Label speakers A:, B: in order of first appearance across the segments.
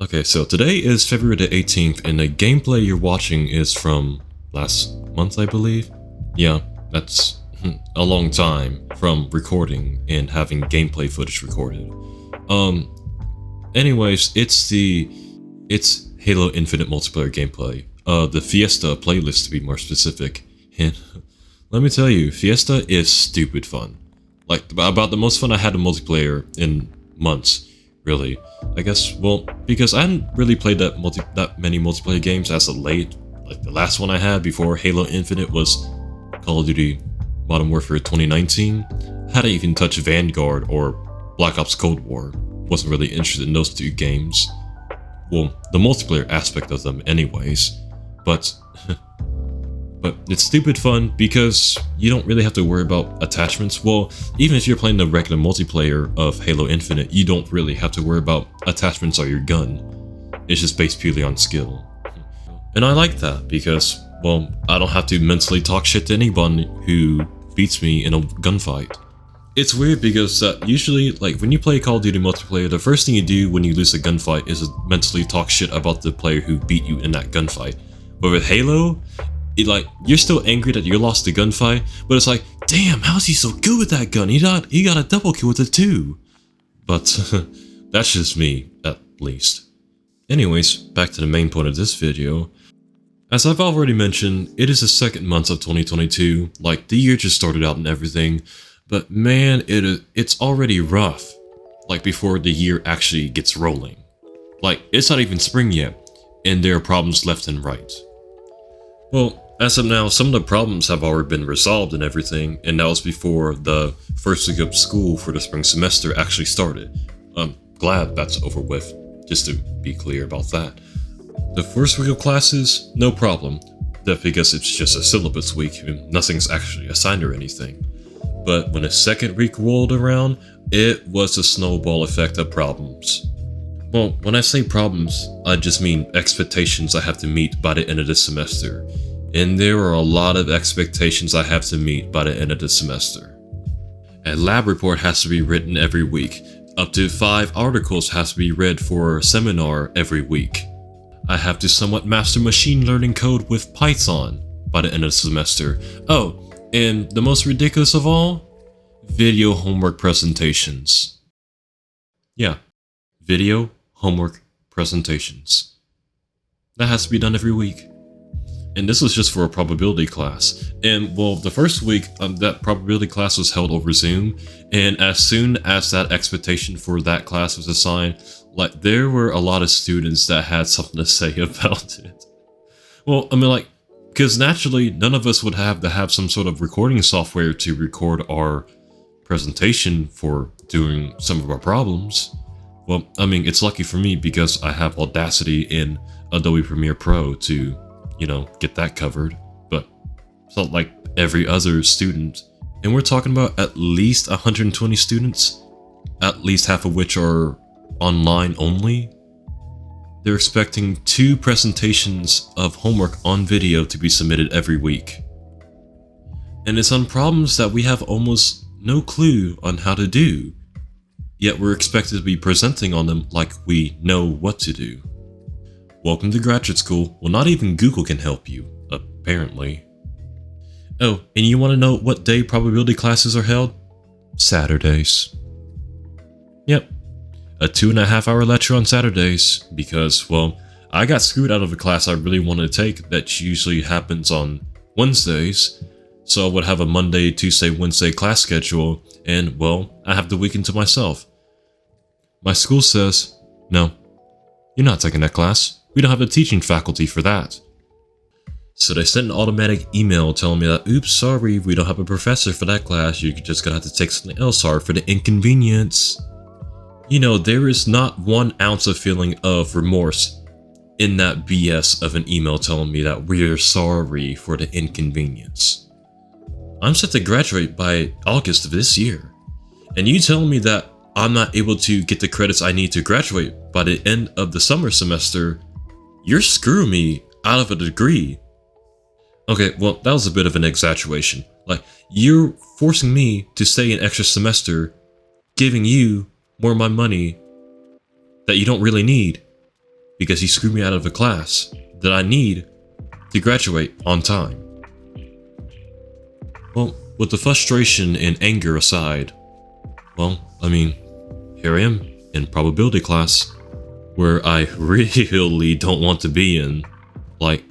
A: Okay, so today is February the 18th, and the gameplay you're watching is from last month, I believe? Yeah, that's a long time from recording and having gameplay footage recorded. Anyways, it's Halo Infinite multiplayer gameplay. The Fiesta playlist to be more specific. And let me tell you, Fiesta is stupid fun. Like, about the most fun I had in multiplayer in months, really. I guess, well, because I hadn't really played that many multiplayer games as of late. Like, the last one I had before Halo Infinite was Call of Duty Modern Warfare 2019. Hadn't even touched Vanguard or Black Ops Cold War. Wasn't really interested in those two games. Well, the multiplayer aspect of them anyways. But it's stupid fun because you don't really have to worry about attachments. Well, even if you're playing the regular multiplayer of Halo Infinite, you don't really have to worry about attachments or your gun. It's just based purely on skill. And I like that because, well, I don't have to mentally talk shit to anyone who beats me in a gunfight. It's weird because usually, like, when you play Call of Duty multiplayer, the first thing you do when you lose a gunfight is mentally talk shit about the player who beat you in that gunfight. But with Halo, you're still angry that you lost the gunfight, but it's like, damn, how's he so good with that gun? He got a double kill with it too. But that's just me, at least. Anyways, back to the main point of this video. As I've already mentioned, it is the second month of 2022. Like, the year just started out and everything, but man, it's already rough. Like, before the year actually gets rolling. Like, it's not even spring yet, and there are problems left and right. Well, as of now, some of the problems have already been resolved and everything, and that was before the first week of school for the spring semester actually started. I'm glad that's over with, just to be clear about that. The first week of classes, no problem. That's because it's just a syllabus week and nothing's actually assigned or anything. But when the second week rolled around, it was a snowball effect of problems. Well, when I say problems, I just mean expectations I have to meet by the end of the semester. And there are a lot of expectations I have to meet by the end of the semester. A lab report has to be written every week. Up to 5 articles has to be read for a seminar every week. I have to somewhat master machine learning code with Python by the end of the semester. Oh, and the most ridiculous of all? Video homework presentations. Yeah, video homework presentations. That has to be done every week. And this was just for a probability class. And well, the first week, that probability class was held over Zoom. And as soon as that expectation for that class was assigned, like, there were a lot of students that had something to say about it. Well, I mean, like, because naturally, none of us would have to have some sort of recording software to record our presentation for doing some of our problems. Well, I mean, it's lucky for me because I have Audacity in Adobe Premiere Pro to, you know, get that covered. But it's not like every other student. And we're talking about at least 120 students, at least half of which are online only. They're expecting 2 presentations of homework on video to be submitted every week. And it's on problems that we have almost no clue on how to do. Yet we're expected to be presenting on them like we know what to do. Welcome to graduate school. Well, not even Google can help you, apparently. Oh, and you want to know what day probability classes are held? Saturdays. Yep. A 2.5-hour lecture on Saturdays because, well, I got screwed out of a class I really wanted to take that usually happens on Wednesdays. So I would have a Monday, Tuesday, Wednesday class schedule, and, well, I have the weekend to myself. My school says, no, you're not taking that class. We don't have a teaching faculty for that. So they sent an automatic email telling me that, oops, sorry, we don't have a professor for that class. You're just gonna have to take something else. Sorry for the inconvenience. You know, there is not 1 ounce of feeling of remorse in that BS of an email telling me that we're sorry for the inconvenience. I'm set to graduate by August of this year. And you telling me that I'm not able to get the credits I need to graduate by the end of the summer semester, you're screwing me out of a degree. Okay, well, that was a bit of an exaggeration. Like, you're forcing me to stay an extra semester, giving you more of my money that you don't really need. because he screwed me out of a class that I need to graduate on time. Well, with the frustration and anger aside, well, I mean, here I am in probability class, where I really don't want to be in. Like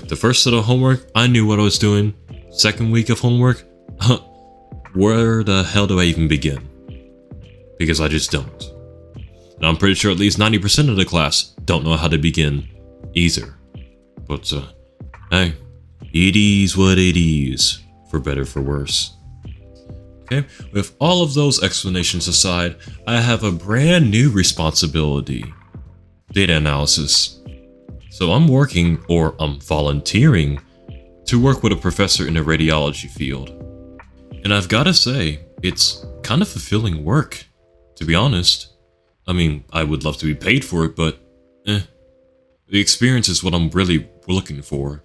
A: the first set of homework, I knew what I was doing. Second week of homework, where the hell do I even begin? Because I just don't. And I'm pretty sure at least 90% of the class don't know how to begin either. But, hey, it is what it is, for better for worse. Okay, with all of those explanations aside, I have a brand new responsibility. Data analysis. So I'm working, or I'm volunteering, to work with a professor in the radiology field. And I've gotta say, it's kind of fulfilling work, to be honest. I mean, I would love to be paid for it, but the experience is what I'm really looking for.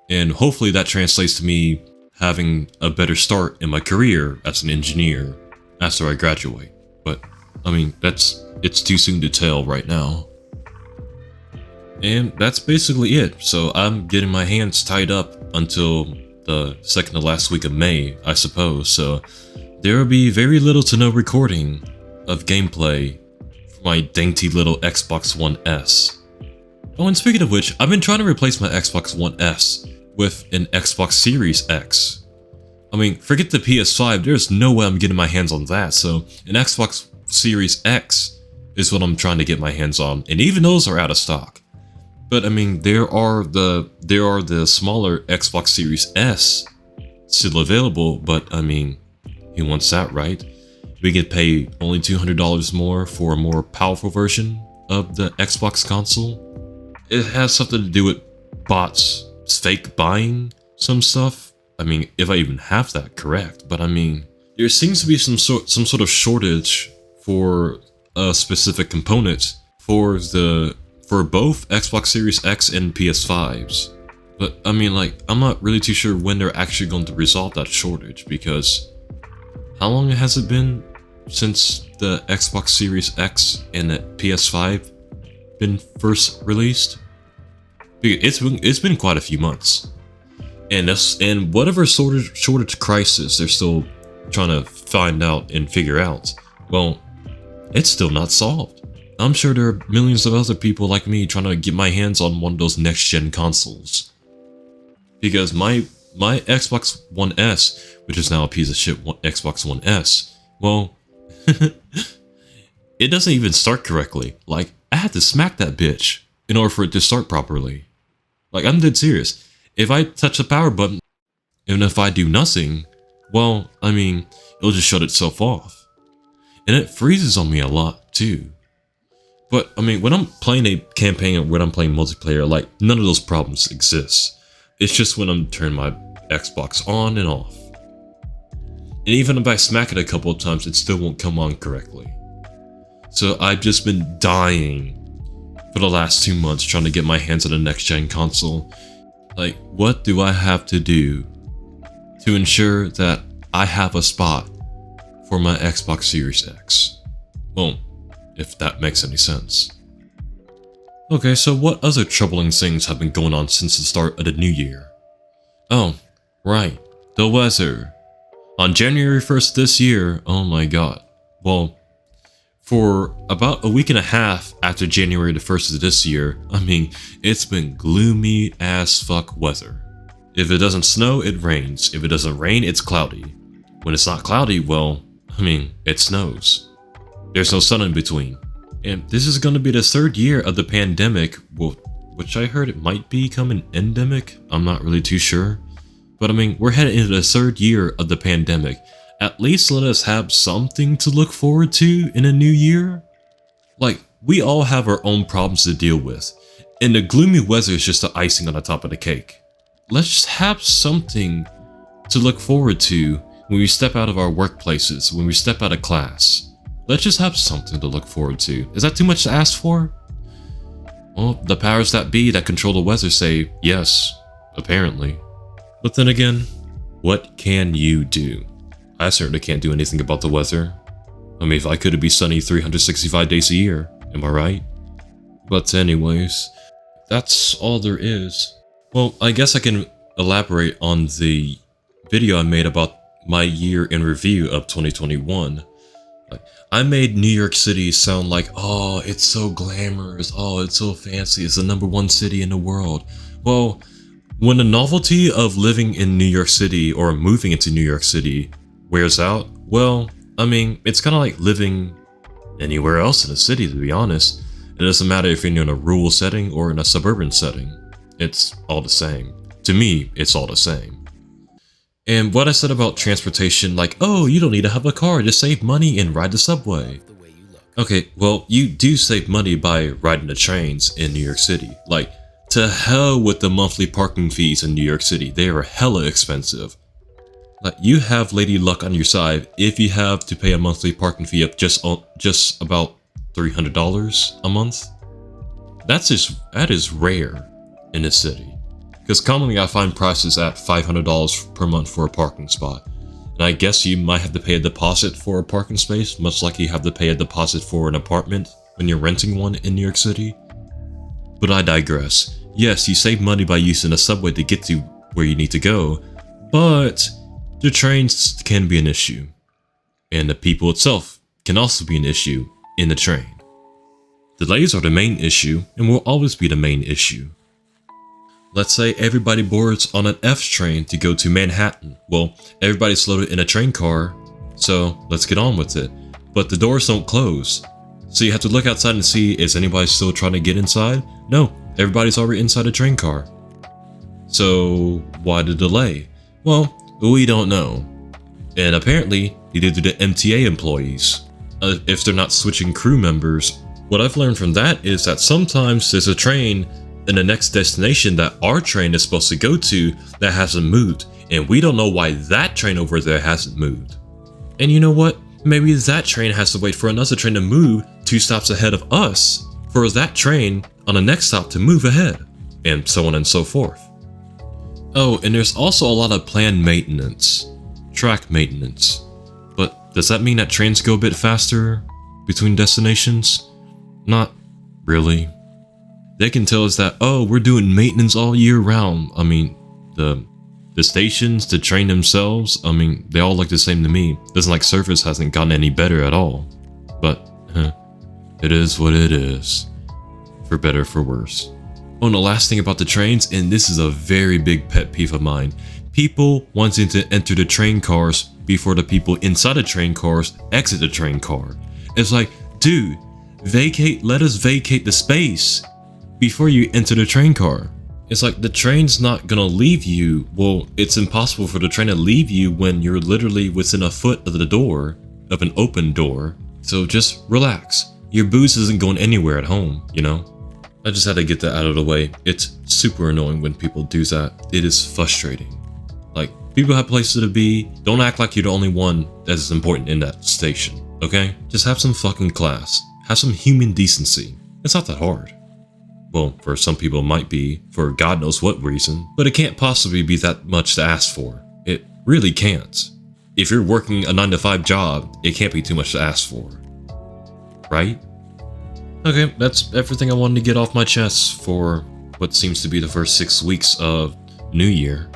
A: And hopefully that translates to me having a better start in my career as an engineer after I graduate. But, I mean, it's too soon to tell right now. And that's basically it. So I'm getting my hands tied up until the second to last week of May, I suppose. So there will be very little to no recording of gameplay for my dainty little Xbox One S. Oh, and speaking of which, I've been trying to replace my Xbox One S with an Xbox Series X. I mean, forget the PS5, there's no way I'm getting my hands on that, so an Xbox Series X is what I'm trying to get my hands on, and even those are out of stock. But I mean, there are the smaller Xbox Series S still available, but I mean, who wants that, right? We could pay only $200 more for a more powerful version of the Xbox console. It has something to do with bots fake buying some stuff. I mean, if I even have that correct, but I mean, there seems to be some sort of shortage for a specific component for both Xbox Series X and PS5s. But I mean, like, I'm not really too sure when they're actually going to resolve that shortage, because how long has it been since the Xbox Series X and the PS5 been first released? It's been quite a few months, and whatever shortage crisis they're still trying to find out and figure out, well, it's still not solved. I'm sure there are millions of other people like me trying to get my hands on one of those next-gen consoles, because my Xbox One S, which is now a piece of shit Xbox One S, well, it doesn't even start correctly. Like, I had to smack that bitch in order for it to start properly. Like, I'm dead serious. If I touch the power button, and if I do nothing, well, I mean, it'll just shut itself off. And it freezes on me a lot, too. But, I mean, when I'm playing a campaign or when I'm playing multiplayer, like, none of those problems exist. It's just when I'm turning my Xbox on and off. And even if I smack it a couple of times, it still won't come on correctly. So I've just been dying for the last 2 months trying to get my hands on a next-gen console. Like, what do I have to do to ensure that I have a spot for my Xbox Series X? Well, if that makes any sense. Okay, so what other troubling things have been going on since the start of the new year? Oh, right, the weather. On January 1st this year, oh my god. Well, for about a week and a half after January the 1st of this year, I mean, it's been gloomy as fuck weather. If it doesn't snow, it rains. If it doesn't rain, it's cloudy. When it's not cloudy, well, I mean, it snows. There's no sun in between. And this is going to be the third year of the pandemic, which I heard it might become an endemic. I'm not really too sure. But I mean, we're headed into the third year of the pandemic. At least let us have something to look forward to in a new year. Like, we all have our own problems to deal with, and the gloomy weather is just the icing on the top of the cake. Let's just have something to look forward to when we step out of our workplaces, when we step out of class. Let's just have something to look forward to. Is that too much to ask for? Well, the powers that be that control the weather say yes, apparently. But then again, what can you do? I certainly can't do anything about the weather. I mean, if I could, it'd be sunny 365 days a year. Am I right? But anyways, that's all there is. Well, I guess I can elaborate on the video I made about my year in review of 2021. Like, I made New York City sound like, oh, it's so glamorous, oh, it's so fancy, it's the #1 city in the world. Well, when the novelty of living in New York City or moving into New York City wears out, well, I mean, it's kind of like living anywhere else in a city, to be honest. It doesn't matter if you're in a rural setting or in a suburban setting. It's all the same. To me, it's all the same. And what I said about transportation, like, oh, you don't need to have a car, just save money and ride the subway. Okay, well, you do save money by riding the trains in New York City. Like, to hell with the monthly parking fees in New York City. They are hella expensive. Like, you have Lady Luck on your side if you have to pay a monthly parking fee of just about $300 a month. That is rare in this city. Because commonly I find prices at $500 per month for a parking spot. And I guess you might have to pay a deposit for a parking space, much like you have to pay a deposit for an apartment when you're renting one in New York City. But I digress. Yes, you save money by using a subway to get to where you need to go, but the trains can be an issue. And the people itself can also be an issue in the train. Delays are the main issue and will always be the main issue. Let's say everybody boards on an F train to go to Manhattan. Well, everybody's loaded in a train car, so let's get on with it. But the doors don't close. So you have to look outside and see, is anybody still trying to get inside? No, everybody's already inside a train car. So why the delay? Well, we don't know. And apparently, neither do the MTA employees. If they're not switching crew members. What I've learned from that is that sometimes there's a train in the next destination that our train is supposed to go to that hasn't moved. And we don't know why that train over there hasn't moved. And you know what? Maybe that train has to wait for another train to move 2 stops ahead of us for that train on the next stop to move ahead, and so on and so forth. Oh, and there's also a lot of planned maintenance, track maintenance. But does that mean that trains go a bit faster between destinations? Not really. They can tell us that, oh, we're doing maintenance all year round. I mean, the stations, the train themselves, I mean, they all look the same to me. Doesn't like service hasn't gotten any better at all. But, it is what it is. For better, for worse. Oh, and the last thing about the trains, and this is a very big pet peeve of mine. People wanting to enter the train cars before the people inside the train cars exit the train car. It's like, dude, let us vacate the space before you enter the train car. It's like the train's not gonna leave you. Well, it's impossible for the train to leave you when you're literally within a foot of the door, of an open door. So just relax. Your booze isn't going anywhere at home, you know? I just had to get that out of the way. It's super annoying when people do that. It is frustrating. Like, people have places to be. Don't act like you're the only one that is important in that station, okay? Just have some fucking class. Have some human decency. It's not that hard. Well, for some people it might be, for God knows what reason, but it can't possibly be that much to ask for. It really can't. If you're working a 9-to-5 job, it can't be too much to ask for. Right? Okay, that's everything I wanted to get off my chest for what seems to be the first 6 weeks of New Year.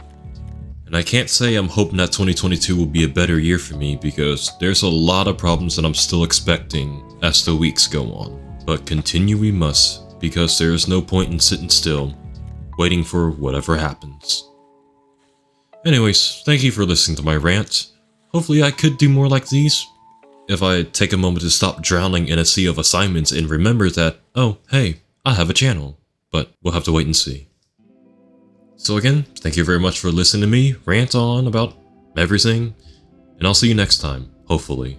A: And I can't say I'm hoping that 2022 will be a better year for me because there's a lot of problems that I'm still expecting as the weeks go on. But continue we must, because there is no point in sitting still, waiting for whatever happens. Anyways, thank you for listening to my rant. Hopefully I could do more like these, if I take a moment to stop drowning in a sea of assignments and remember that, oh, hey, I have a channel. But we'll have to wait and see. So again, thank you very much for listening to me rant on about everything, and I'll see you next time, hopefully.